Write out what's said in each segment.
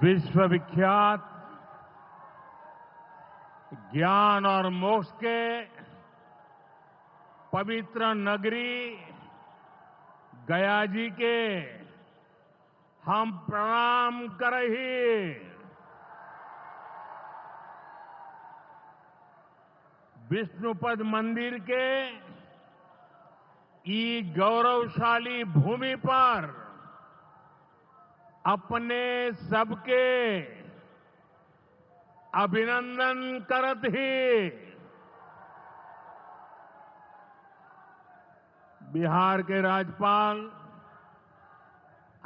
विश्वविख्यात ज्ञान और मोक्ष के पवित्र नगरी गया जी के हम प्रणाम करही। विष्णुपद मंदिर के ई गौरवशाली भूमि पर अपने सबके अभिनंदन करत ही बिहार के राज्यपाल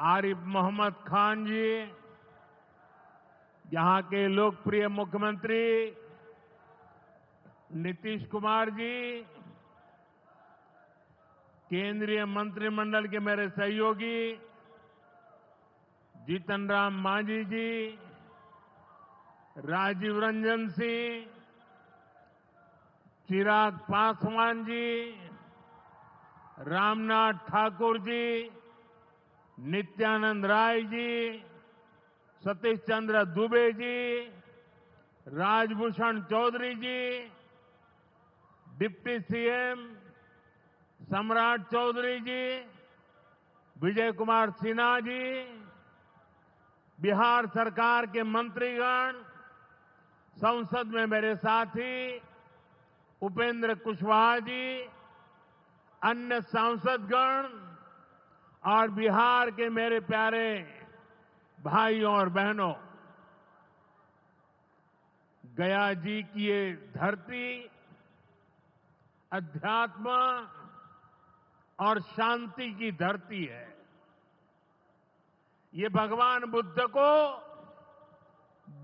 आरिफ मोहम्मद खान जी, यहां के लोकप्रिय मुख्यमंत्री नीतीश कुमार जी, केंद्रीय मंत्रिमंडल के मेरे सहयोगी जीतन राम मांझी जी, राजीव रंजन सिंह, चिराग पासवान जी, रामनाथ ठाकुर जी, नित्यानंद राय जी, सतीश चंद्र दुबे जी, राजभूषण चौधरी जी, डिप्टी सीएम सम्राट चौधरी जी, विजय कुमार सिन्हा जी, बिहार सरकार के मंत्रीगण, संसद में मेरे साथी उपेंद्र कुशवाहा जी, अन्य सांसदगण और बिहार के मेरे प्यारे भाइयों और बहनों, गया जी की ये धरती अध्यात्म और शांति की धरती है। ये भगवान बुद्ध को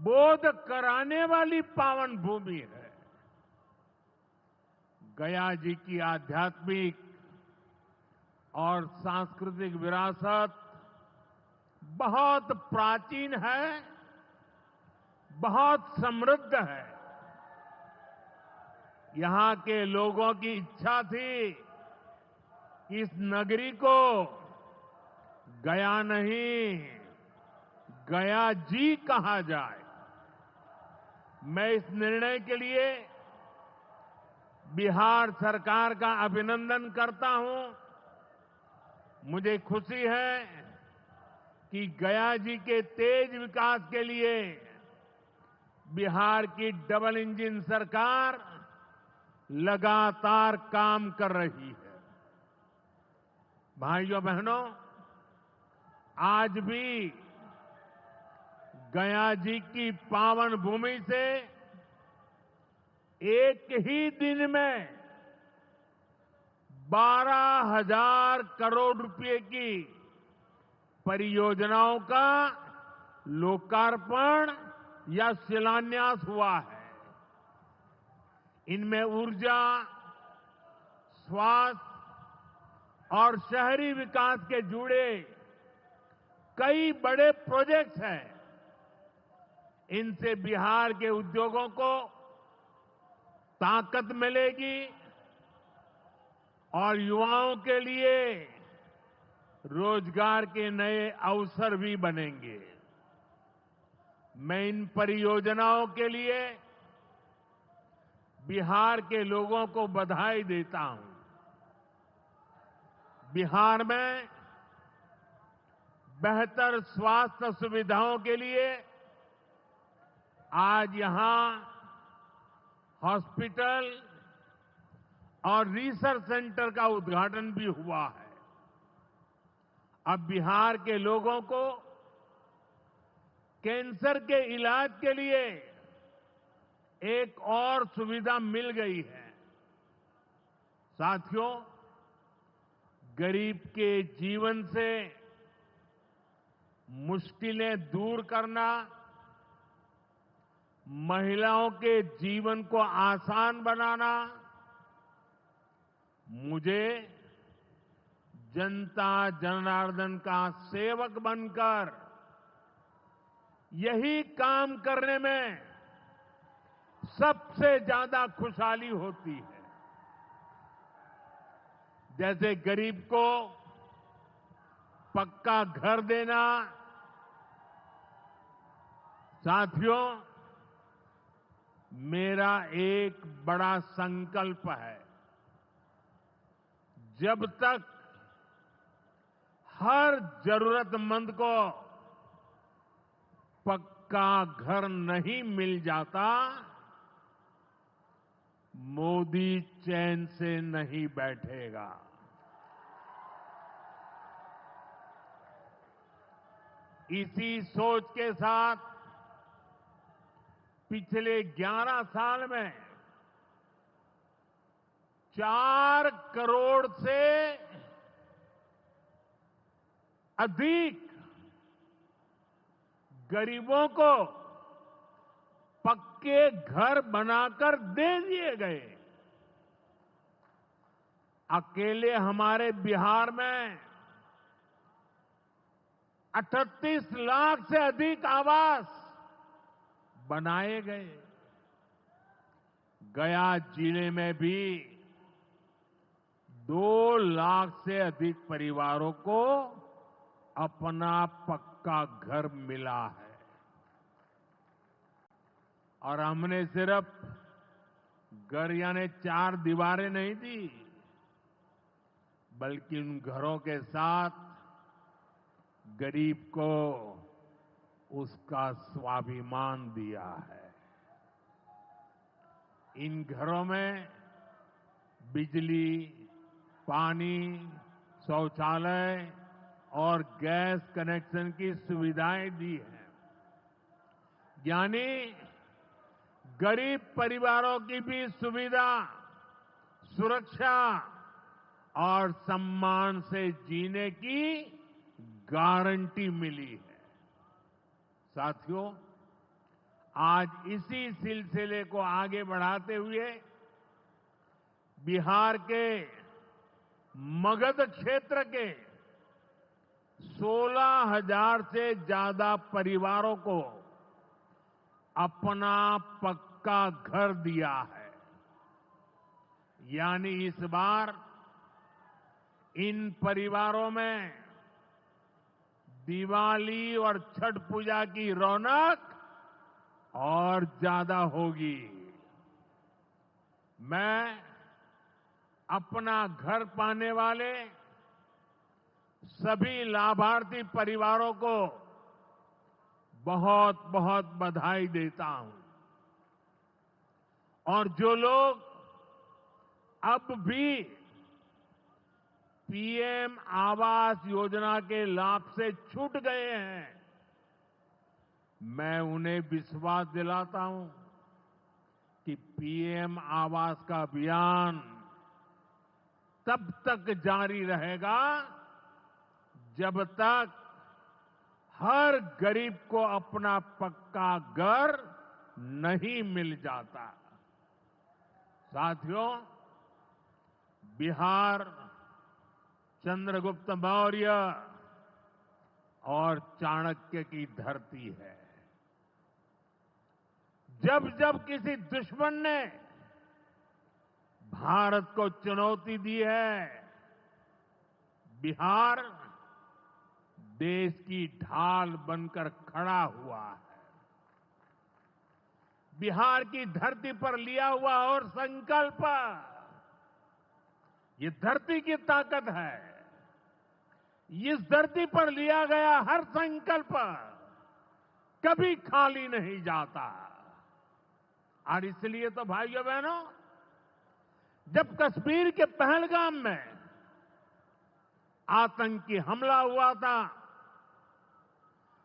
बोध कराने वाली पावन भूमि है। गया जी की आध्यात्मिक और सांस्कृतिक विरासत बहुत प्राचीन है, बहुत समृद्ध है। यहां के लोगों की इच्छा थी कि इस नगरी को गया नहीं, गया जी कहा जाए। मैं इस निर्णय के लिए बिहार सरकार का अभिनंदन करता हूं। मुझे खुशी है कि गया जी के तेज विकास के लिए बिहार की डबल इंजन सरकार लगातार काम कर रही है। भाइयों बहनों, आज भी गया जी की पावन भूमि से एक ही दिन में 12,000 करोड़ रुपए की परियोजनाओं का लोकार्पण या शिलान्यास हुआ है। इनमें ऊर्जा, स्वास्थ्य और शहरी विकास के जुड़े कई बड़े प्रोजेक्ट्स हैं। इनसे बिहार के उद्योगों को ताकत मिलेगी और युवाओं के लिए रोजगार के नए अवसर भी बनेंगे। मैं इन परियोजनाओं के लिए बिहार के लोगों को बधाई देता हूं। बिहार में बेहतर स्वास्थ्य सुविधाओं के लिए आज यहां हॉस्पिटल और रिसर्च सेंटर का उद्घाटन भी हुआ है। अब बिहार के लोगों को कैंसर के इलाज के लिए एक और सुविधा मिल गई है। साथियों, गरीब के जीवन से मुश्किलें दूर करना, महिलाओं के जीवन को आसान बनाना मुझे जनता जनार्दन का सेवक बनकर यही काम करने में सबसे ज्यादा खुशहाली होती है। जैसे गरीब को पक्का घर देना, साथियों, मेरा एक बड़ा संकल्प है। जब तक हर जरूरतमंद को पक्का घर नहीं मिल जाता, मोदी चैन से नहीं बैठेगा। इसी सोच के साथ पिछले 11 साल में 4 करोड़ से अधिक गरीबों को पक्के घर बनाकर दे दिए गए। अकेले हमारे बिहार में 38 लाख से अधिक आवास बनाए गए। गया जिले में भी 2 लाख से अधिक परिवारों को अपना पक्का घर मिला है। और हमने सिर्फ घर यानी 4 दीवारें नहीं दी, बल्कि उन घरों के साथ गरीब को उसका स्वाभिमान दिया है। इन घरों में बिजली, पानी, शौचालय और गैस कनेक्शन की सुविधाएं दी हैं। यानी गरीब परिवारों की भी सुविधा, सुरक्षा और सम्मान से जीने की गारंटी मिली है। साथियों, आज इसी सिलसिले को आगे बढ़ाते हुए बिहार के मगध क्षेत्र के 16,000 से ज्यादा परिवारों को अपना पक्का घर दिया है। यानी इस बार इन परिवारों में दिवाली और छठ पूजा की रौनक और ज्यादा होगी। मैं अपना घर पाने वाले सभी लाभार्थी परिवारों को बहुत बहुत बधाई देता हूं। और जो लोग अब भी पीएम आवास योजना के लाभ से छूट गए हैं, मैं उन्हें विश्वास दिलाता हूं कि पीएम आवास का अभियान तब तक जारी रहेगा जब तक हर गरीब को अपना पक्का घर नहीं मिल जाता। साथियों, बिहार चंद्रगुप्त मौर्य और चाणक्य की धरती है। जब जब किसी दुश्मन ने भारत को चुनौती दी है, बिहार देश की ढाल बनकर खड़ा हुआ है। बिहार की धरती पर लिया हुआ और संकल्प, ये धरती की ताकत है। इस धरती पर लिया गया हर संकल्प कभी खाली नहीं जाता। और इसलिए तो भाइयों बहनों, जब कश्मीर के पहलगाम में आतंकी हमला हुआ था,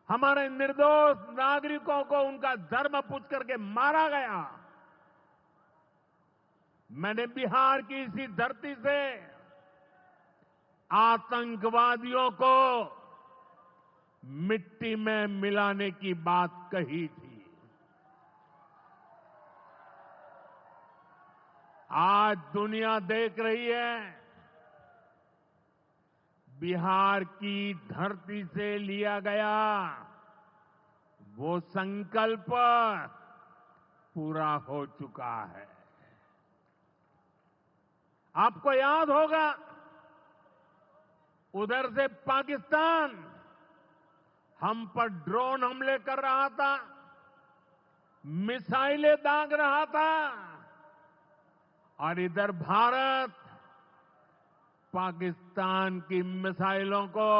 हमारे निर्दोष नागरिकों को उनका धर्म पूछ करके मारा गया, मैंने बिहार की इसी धरती से आतंकवादियों को मिट्टी में मिलाने की बात कही थी। आज दुनिया देख रही है, बिहार की धरती से लिया गया वो संकल्प पूरा हो चुका है। आपको याद होगा, उधर से पाकिस्तान हम पर ड्रोन हमले कर रहा था, मिसाइलें दाग रहा था और इधर भारत पाकिस्तान की मिसाइलों को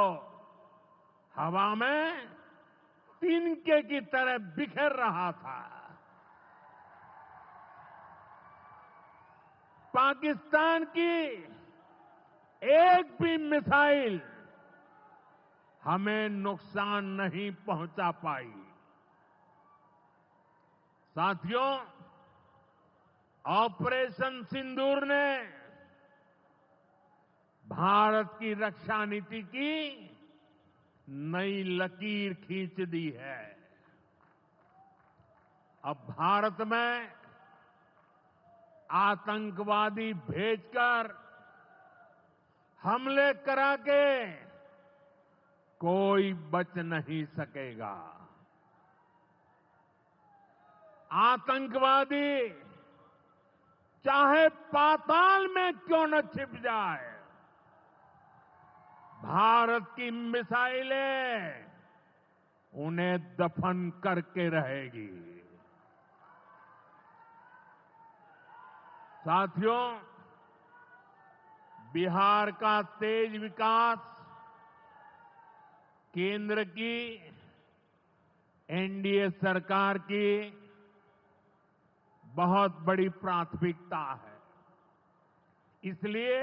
हवा में तिनके की तरह बिखेर रहा था। पाकिस्तान की एक भी मिसाइल हमें नुकसान नहीं पहुंचा पाई। साथियों, ऑपरेशन सिंदूर ने भारत की रक्षा नीति की नई लकीर खींच दी है। अब भारत में आतंकवादी भेजकर हमले करा के कोई बच नहीं सकेगा। आतंकवादी चाहे पाताल में क्यों न छिप जाए, भारत की मिसाइलें उन्हें दफन करके रहेगी। साथियों, बिहार का तेज विकास केंद्र की एनडीए सरकार की बहुत बड़ी प्राथमिकता है। इसलिए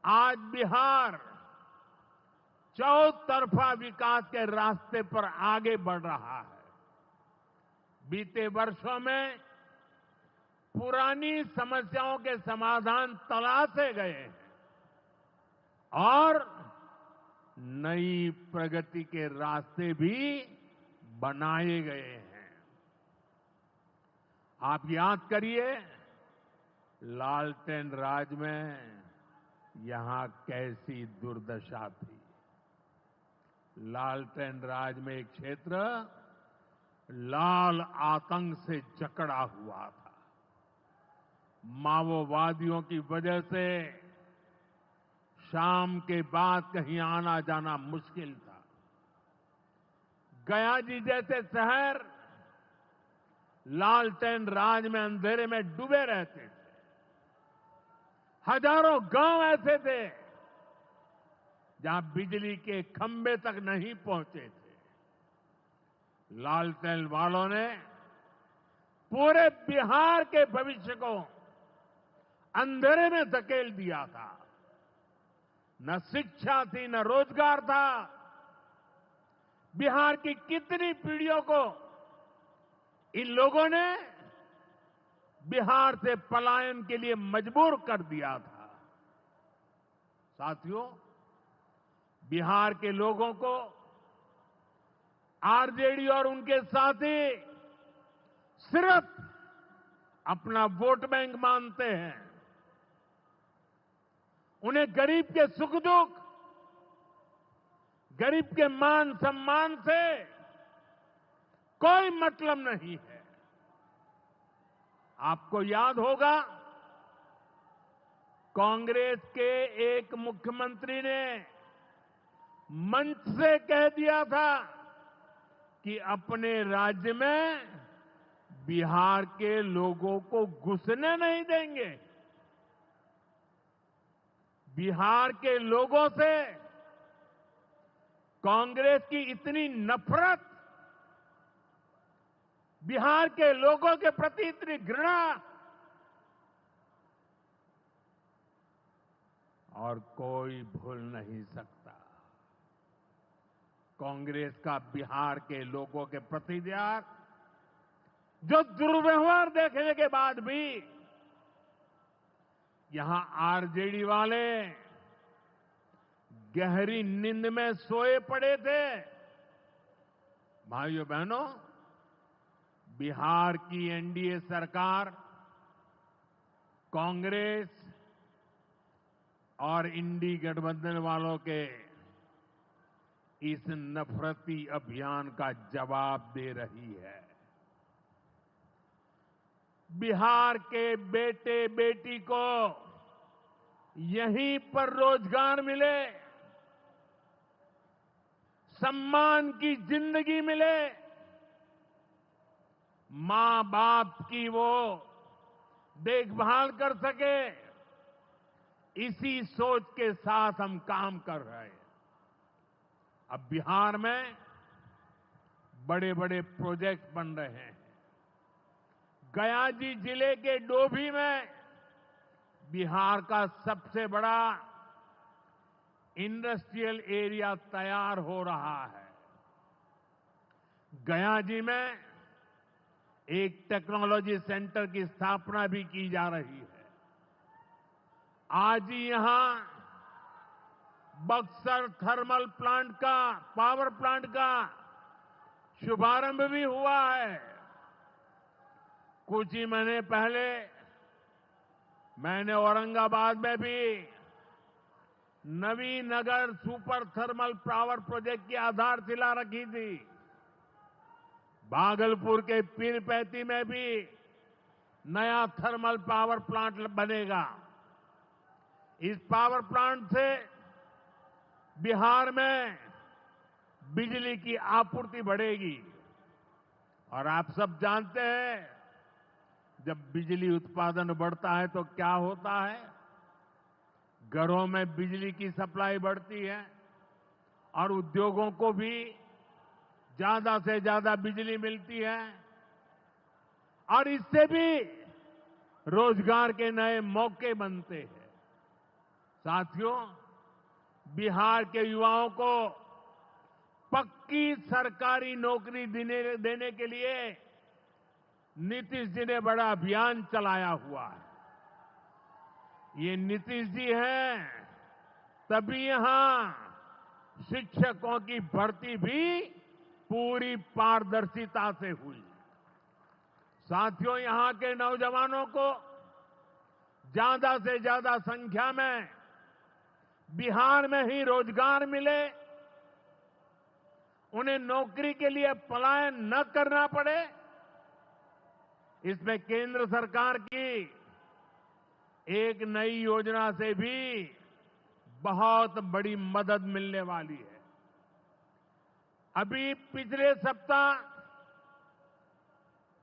आज बिहार चौतरफा विकास के रास्ते पर आगे बढ़ रहा है। बीते वर्षों में पुरानी समस्याओं के समाधान तलाशे गए हैं और नई प्रगति के रास्ते भी बनाए गए हैं। आप याद करिए, लालटेन राज में यहां कैसी दुर्दशा थी। लालटेन राज में एक क्षेत्र लाल आतंक से जकड़ा हुआ था। माओवादियों की वजह से शाम के बाद कहीं आना जाना मुश्किल था। गया जी जैसे शहर लालटेन राज में अंधेरे में डूबे रहते थे। हजारों गांव ऐसे थे जहां बिजली के खंभे तक नहीं पहुंचे थे। लालटेन वालों ने पूरे बिहार के भविष्य को अंधेरे में धकेल दिया था। न शिक्षा थी, न रोजगार था। बिहार की कितनी पीढ़ियों को इन लोगों ने बिहार से पलायन के लिए मजबूर कर दिया था। साथियों, बिहार के लोगों को आरजेडी और उनके साथी सिर्फ अपना वोट बैंक मानते हैं। उन्हें गरीब के सुख दुख, गरीब के मान सम्मान से कोई मतलब नहीं है। आपको याद होगा, कांग्रेस के एक मुख्यमंत्री ने मंच से कह दिया था कि अपने राज्य में बिहार के लोगों को घुसने नहीं देंगे। बिहार के लोगों से कांग्रेस की इतनी नफरत, बिहार के लोगों के प्रति इतनी घृणा, और कोई भूल नहीं सकता। कांग्रेस का बिहार के लोगों के प्रति यार जो दुर्व्यवहार देखने के बाद भी यहां आरजेडी वाले गहरी नींद में सोए पड़े थे। भाइयों बहनों, बिहार की एनडीए सरकार कांग्रेस और इंडी गठबंधन वालों के इस नफरती अभियान का जवाब दे रही है। बिहार के बेटे बेटी को यहीं पर रोजगार मिले, सम्मान की जिंदगी मिले, मां बाप की वो देखभाल कर सके, इसी सोच के साथ हम काम कर रहे हैं। अब बिहार में बड़े बड़े प्रोजेक्ट बन रहे हैं। गया जी जिले के डोभी में बिहार का सबसे बड़ा इंडस्ट्रियल एरिया तैयार हो रहा है। गया जी में एक टेक्नोलॉजी सेंटर की स्थापना भी की जा रही है। आज ही यहां बक्सर थर्मल प्लांट का, पावर प्लांट का शुभारंभ भी हुआ है। कुछ ही महीने पहले मैंने औरंगाबाद में भी Navinagar super thermal power project की आधारशिला रखी थी। भागलपुर के पीरपैंती में भी नया थर्मल पावर प्लांट बनेगा। इस पावर प्लांट से बिहार में बिजली की आपूर्ति बढ़ेगी। और आप सब जानते हैं, जब बिजली उत्पादन बढ़ता है तो क्या होता है? घरों में बिजली की सप्लाई बढ़ती है और उद्योगों को भी ज्यादा से ज्यादा बिजली मिलती है और इससे भी रोजगार के नए मौके बनते हैं। साथियों, बिहार के युवाओं को पक्की सरकारी नौकरी देने के लिए नीतीश जी ने बड़ा अभियान चलाया हुआ है। ये नीतीश जी हैं, तभी यहां शिक्षकों की भर्ती भी पूरी पारदर्शिता से हुई। साथियों, यहां के नौजवानों को ज्यादा से ज्यादा संख्या में बिहार में ही रोजगार मिले, उन्हें नौकरी के लिए पलायन न करना पड़े, इसमें केंद्र सरकार की एक नई योजना से भी बहुत बड़ी मदद मिलने वाली है। अभी पिछले सप्ताह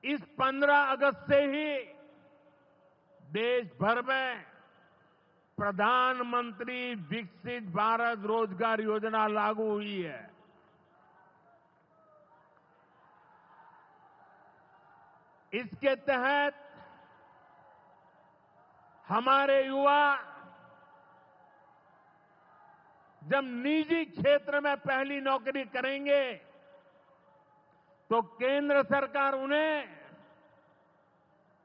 इस 15 अगस्त से ही देश भर में प्रधानमंत्री विकसित भारत रोजगार योजना लागू हुई है। इसके तहत हमारे युवा जब निजी क्षेत्र में पहली नौकरी करेंगे तो केंद्र सरकार उन्हें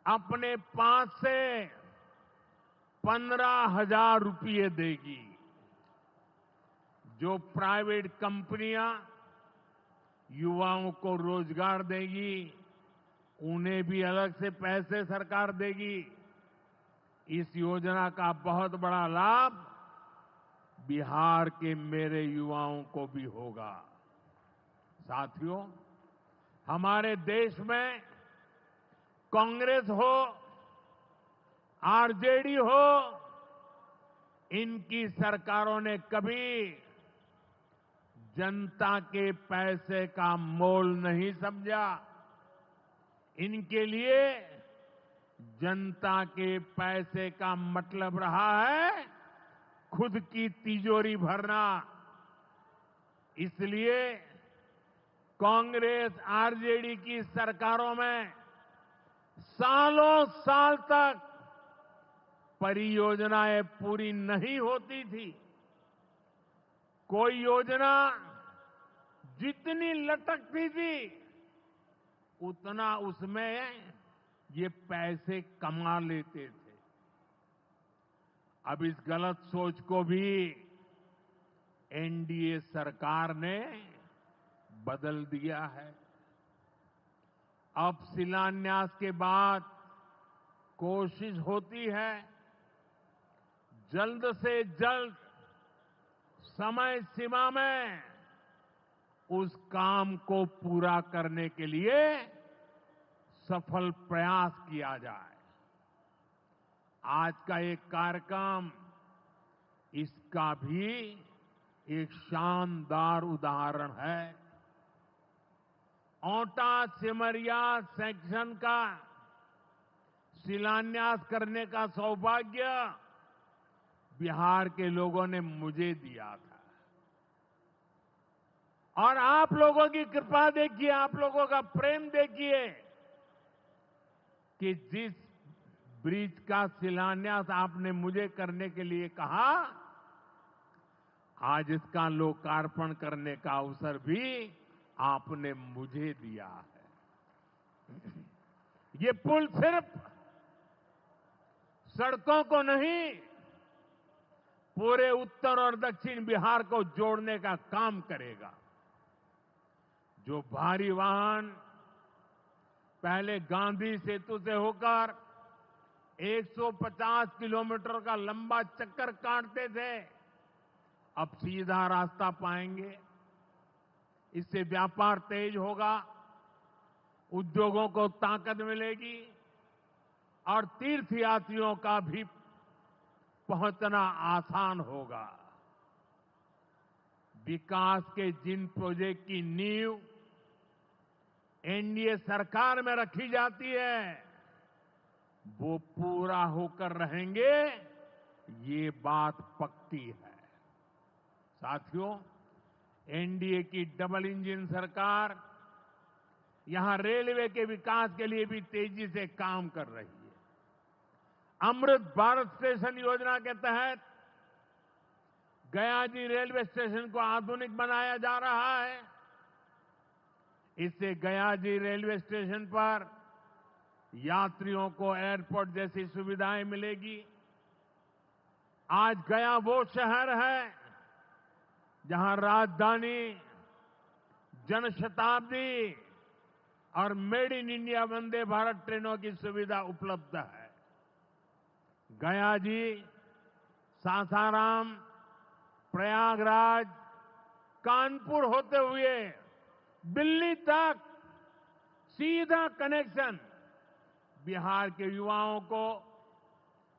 अपने पास से 15,000 रुपये देगी। जो प्राइवेट कंपनियां युवाओं को रोजगार देगी, उन्हें भी अलग से पैसे सरकार देगी। इस योजना का बहुत बड़ा लाभ बिहार के मेरे युवाओं को भी होगा। साथियों, हमारे देश में कांग्रेस हो, आरजेडी हो, इनकी सरकारों ने कभी जनता के पैसे का मोल नहीं समझा। इनके लिए जनता के पैसे का मतलब रहा है खुद की तिजोरी भरना। इसलिए कांग्रेस आरजेडी की सरकारों में सालों साल तक परियोजनाएं पूरी नहीं होती थी। कोई योजना जितनी लटकती थी उतना उसमें ये पैसे कमा लेते थे। अब इस गलत सोच को भी एनडीए सरकार ने बदल दिया है। अब शिलान्यास के बाद कोशिश होती है जल्द से जल्द समय सीमा में उस काम को पूरा करने के लिए सफल प्रयास किया जाए। आज का एक कार्यक्रम इसका भी एक शानदार उदाहरण है। औंटा सिमरिया सेक्शन का शिलान्यास करने का सौभाग्य बिहार के लोगों ने मुझे दिया था। और आप लोगों की कृपा देखिए, आप लोगों का प्रेम देखिए कि जिस ब्रिज का शिलान्यास आपने मुझे करने के लिए कहा, आज इसका लोकार्पण करने का अवसर भी आपने मुझे दिया है। ये पुल सिर्फ सड़कों को नहीं, पूरे उत्तर और दक्षिण बिहार को जोड़ने का काम करेगा। जो भारी वाहन पहले गांधी सेतु से होकर 150 किलोमीटर का लंबा चक्कर काटते थे, अब सीधा रास्ता पाएंगे। इससे व्यापार तेज होगा, उद्योगों को ताकत मिलेगी और तीर्थयात्रियों का भी पहुंचना आसान होगा। विकास के जिन प्रोजेक्ट की नींव एनडीए सरकार में रखी जाती है, वो पूरा होकर रहेंगे, ये बात पक्की है। साथियों, एनडीए की डबल इंजन सरकार यहां रेलवे के विकास के लिए भी तेजी से काम कर रही है। अमृत भारत स्टेशन योजना के तहत गयाजी रेलवे स्टेशन को आधुनिक बनाया जा रहा है। इससे गयाजी रेलवे स्टेशन पर यात्रियों को एयरपोर्ट जैसी सुविधाएं मिलेगी। आज गया वो शहर है जहां राजधानी, जनशताब्दी और made in India Vande Bharat ट्रेनों की सुविधा उपलब्ध है। गया जी, सासाराम, प्रयागराज, कानपुर होते हुए दिल्ली तक सीधा कनेक्शन बिहार के युवाओं को,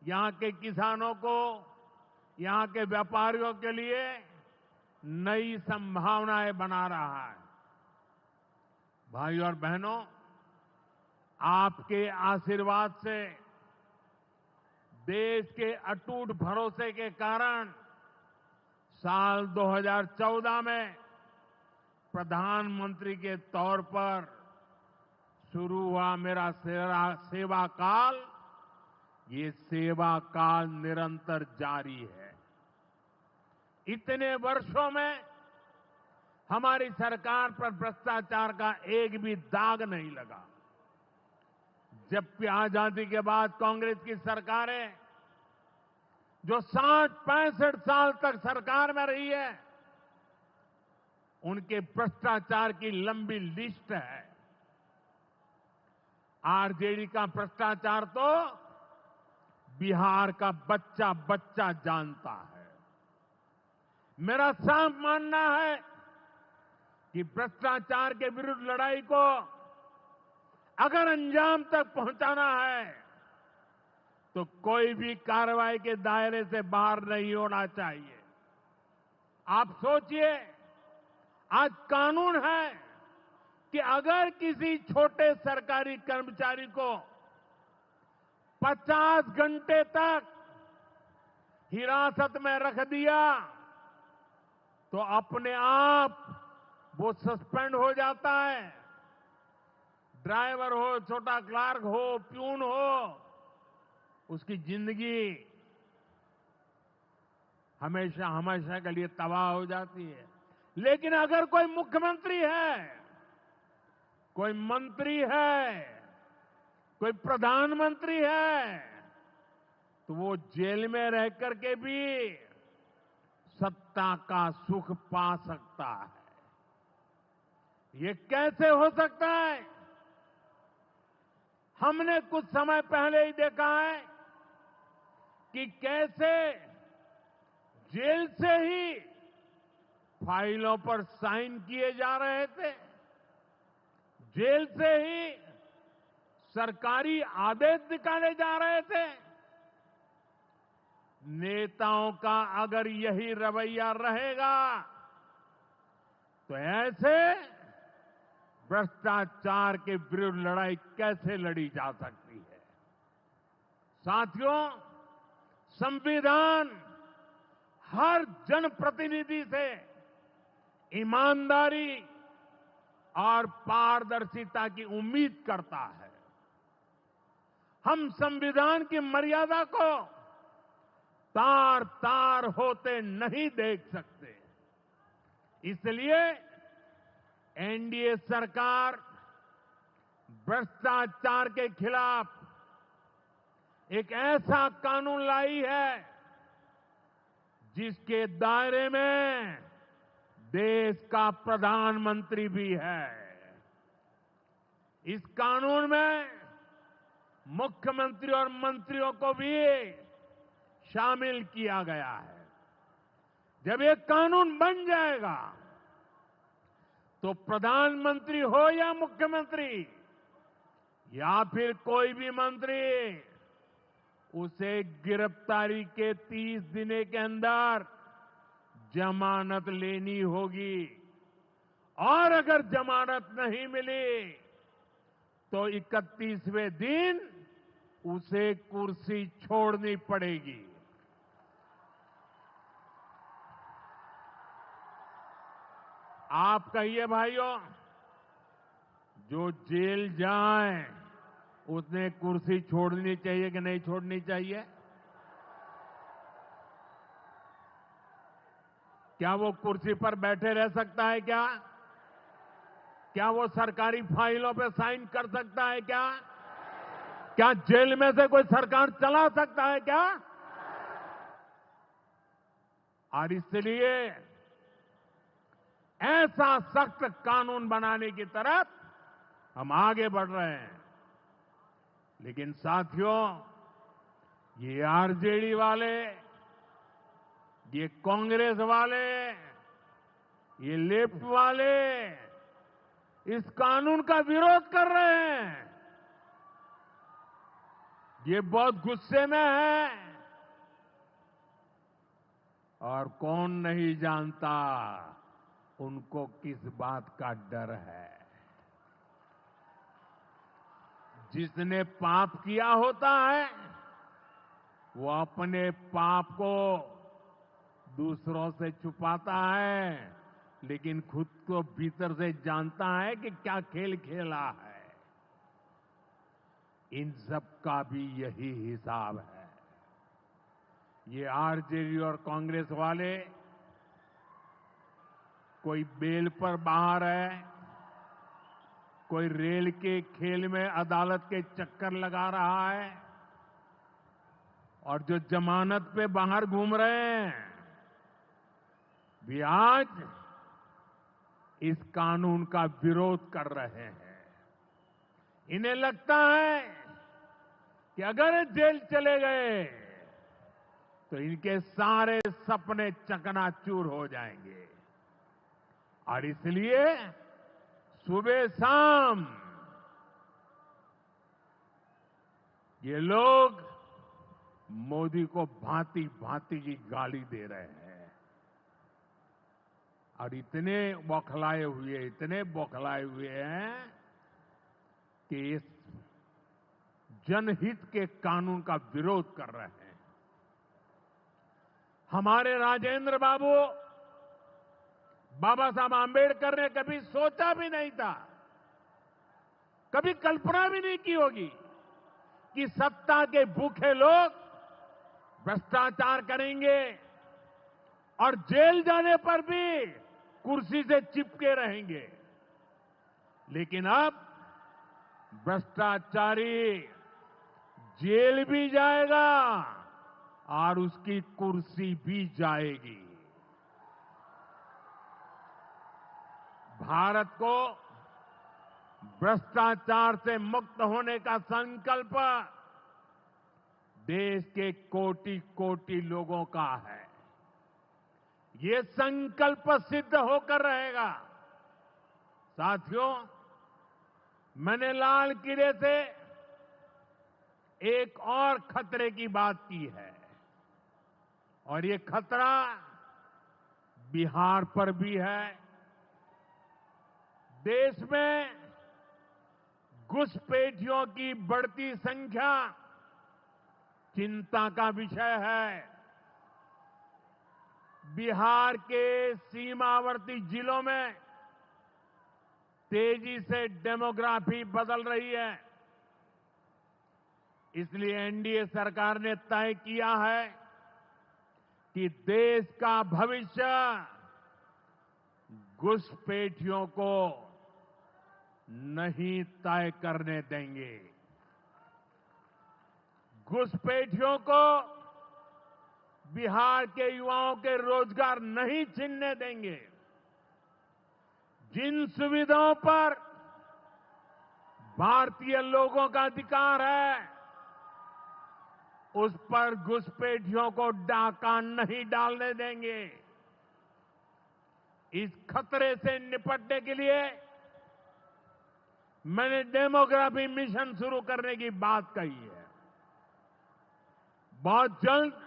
यहां के किसानों को, यहां के व्यापारियों के लिए नई संभावनाएं बना रहा है। भाइयों और बहनों, आपके आशीर्वाद से, देश के अटूट भरोसे के कारण साल 2014 में प्रधानमंत्री के तौर पर शुरू हुआ मेरा सेवा काल, ये सेवा काल निरंतर जारी है। इतने वर्षों में हमारी सरकार पर भ्रष्टाचार का एक भी दाग नहीं लगा। जबकि आजादी के बाद कांग्रेस की सरकारें जो 60-65 साल तक सरकार में रही है, उनके भ्रष्टाचार की लंबी लिस्ट है। आरजेडी का भ्रष्टाचार तो बिहार का बच्चा बच्चा जानता है। मेरा साफ मानना है कि भ्रष्टाचार के विरुद्ध लड़ाई को अगर अंजाम तक पहुंचाना है तो कोई भी कार्रवाई के दायरे से बाहर नहीं होना चाहिए। आप सोचिए, आज कानून है कि अगर किसी छोटे सरकारी कर्मचारी को 50 घंटे तक हिरासत में रख दिया तो अपने आप वो सस्पेंड हो जाता है। ड्राइवर हो, छोटा क्लार्क हो, प्यून हो, उसकी जिंदगी हमेशा हमेशा के लिए तबाह हो जाती है। लेकिन अगर कोई मुख्यमंत्री है, कोई मंत्री है, कोई प्रधानमंत्री है, तो वो जेल में रह करके भी सत्ता का सुख पा सकता है। ये कैसे हो सकता है? हमने कुछ समय पहले ही देखा है कि कैसे जेल से ही फाइलों पर साइन किए जा रहे थे, जेल से ही सरकारी आदेश निकाले जा रहे थे। नेताओं का अगर यही रवैया रहेगा तो ऐसे भ्रष्टाचार के विरुद्ध लड़ाई कैसे लड़ी जा सकती है। साथियों, संविधान हर जनप्रतिनिधि से ईमानदारी और पारदर्शिता की उम्मीद करता है। हम संविधान की मर्यादा को तार तार होते नहीं देख सकते। इसलिए एनडीए सरकार भ्रष्टाचार के खिलाफ एक ऐसा कानून लाई है जिसके दायरे में देश का प्रधानमंत्री भी है। इस कानून में मुख्यमंत्री और मंत्रियों को भी शामिल किया गया है। जब ये कानून बन जाएगा तो प्रधानमंत्री हो या मुख्यमंत्री या फिर कोई भी मंत्री, उसे गिरफ्तारी के 30 दिन के अंदर जमानत लेनी होगी और अगर जमानत नहीं मिली तो 31वें दिन उसे कुर्सी छोड़नी पड़ेगी। आप कहिए भाइयों, जो जेल जाए उसने कुर्सी छोड़नी चाहिए कि नहीं छोड़नी चाहिए? क्या वो कुर्सी पर बैठे रह सकता है क्या? क्या वो सरकारी फाइलों पे साइन कर सकता है क्या? क्या जेल में से कोई सरकार चला सकता है क्या? और इसलिए ऐसा सख्त कानून बनाने की तरफ हम आगे बढ़ रहे हैं। लेकिन साथियों, ये आरजेडी वाले, ये कांग्रेस वाले, ये लेफ्ट वाले इस कानून का विरोध कर रहे हैं। ये बहुत गुस्से में है और कौन नहीं जानता उनको किस बात का डर है। जिसने पाप किया होता है वो अपने पाप को दूसरों से छुपाता है, लेकिन खुद को भीतर से जानता है कि क्या खेल खेला है। इन सब का भी यही हिसाब है। ये आरजेडी और कांग्रेस वाले कोई बेल पर बाहर है, कोई रेल के खेल में अदालत के चक्कर लगा रहा है और जो जमानत पे बाहर घूम रहे हैं भी आज इस कानून का विरोध कर रहे हैं। इन्हें लगता है कि अगर जेल चले गए तो इनके सारे सपने चकनाचूर हो जाएंगे और इसलिए सुबह शाम ये लोग मोदी को भांति भांति की गाली दे रहे हैं और इतने बौखलाए हुए हैं कि इस जनहित के कानून का विरोध कर रहे हैं। हमारे राजेंद्र बाबू बाबा साहब आंबेडकर ने कभी सोचा भी नहीं था, कभी कल्पना भी नहीं की होगी कि सत्ता के भूखे लोग भ्रष्टाचार करेंगे और जेल जाने पर भी कुर्सी से चिपके रहेंगे। लेकिन अब भ्रष्टाचारी जेल भी जाएगा और उसकी कुर्सी भी जाएगी। भारत को भ्रष्टाचार से मुक्त होने का संकल्प देश के कोटि कोटि लोगों का है। ये संकल्प सिद्ध होकर रहेगा। साथियों, मैंने लाल किले से एक और खतरे की बात की है और ये खतरा बिहार पर भी है, देश में घुसपैठियों की बढ़ती संख्या चिंता का विषय है। बिहार के सीमावर्ती जिलों में तेजी से डेमोग्राफी बदल रही है। इसलिए एनडीए सरकार ने तय किया है कि देश का भविष्य घुसपैठियों को नहीं तय करने देंगे। घुसपैठियों को बिहार के युवाओं के रोजगार नहीं छीनने देंगे। जिन सुविधाओं पर भारतीय लोगों का अधिकार है, उस पर घुसपैठियों को डाका नहीं डालने देंगे। इस खतरे से निपटने के लिए मैंने डेमोग्राफी मिशन शुरू करने की बात कही है। बहुत जल्द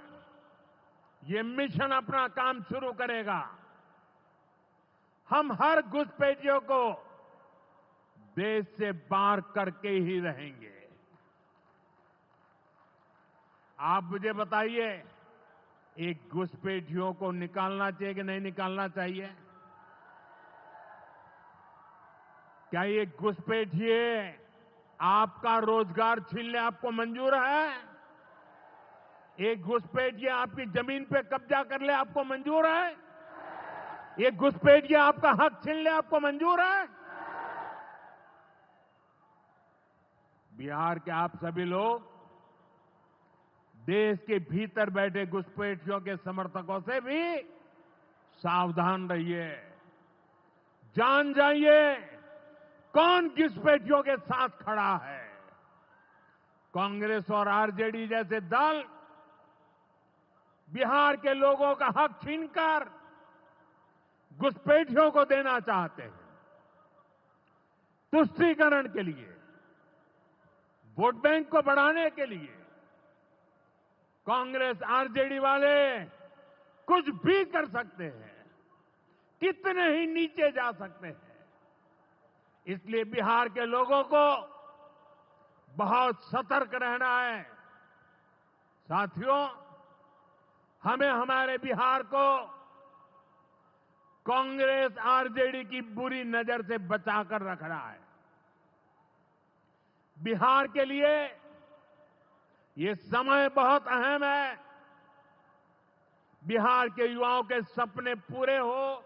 ये मिशन अपना काम शुरू करेगा। हम हर घुसपैठियों को देश से बाहर करके ही रहेंगे। आप मुझे बताइए, एक घुसपैठियों को निकालना चाहिए कि नहीं निकालना चाहिए? क्या ये घुसपैठिए आपका रोजगार छीनने आपको मंजूर है? एक घुसपैठिया आपकी जमीन पे कब्जा कर ले आपको मंजूर है? एक घुसपैठिया आपका हक छीन ले आपको मंजूर है? बिहार के आप सभी लोग देश के भीतर बैठे घुसपैठियों के समर्थकों से भी सावधान रहिए। जान जाइए कौन घुसपैठियों के साथ खड़ा है। कांग्रेस और आरजेडी जैसे दल बिहार के लोगों का हक छीनकर घुसपैठियों को देना चाहते हैं। तुष्टीकरण के लिए, वोट बैंक को बढ़ाने के लिए कांग्रेस आरजेडी वाले कुछ भी कर सकते हैं, कितने ही नीचे जा सकते हैं। इसलिए बिहार के लोगों को बहुत सतर्क रहना है। साथियों, हमें हमारे बिहार को कांग्रेस आरजेडी की बुरी नजर से बचाकर रखना है। बिहार के लिए ये समय बहुत अहम है। बिहार के युवाओं के सपने पूरे हो,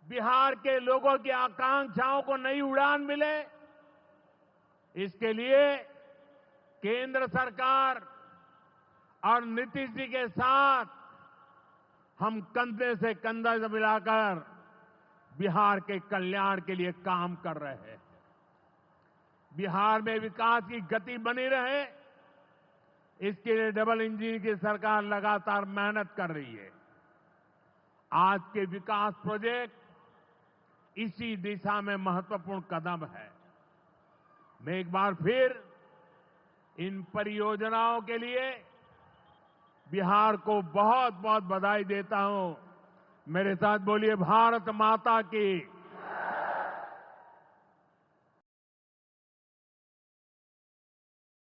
बिहार के लोगों की आकांक्षाओं को नई उड़ान मिले, इसके लिए केंद्र सरकार और नीतीश जी के साथ हम कंधे से कंधा मिलाकर बिहार के कल्याण के लिए काम कर रहे हैं। बिहार में विकास की गति बनी रहे, इसके लिए डबल इंजन की सरकार लगातार मेहनत कर रही है। आज के विकास प्रोजेक्ट इसी दिशा में महत्वपूर्ण कदम है। मैं एक बार फिर इन परियोजनाओं के लिए बिहार को बहुत बहुत बधाई देता हूं। मेरे साथ बोलिए, भारत माता की।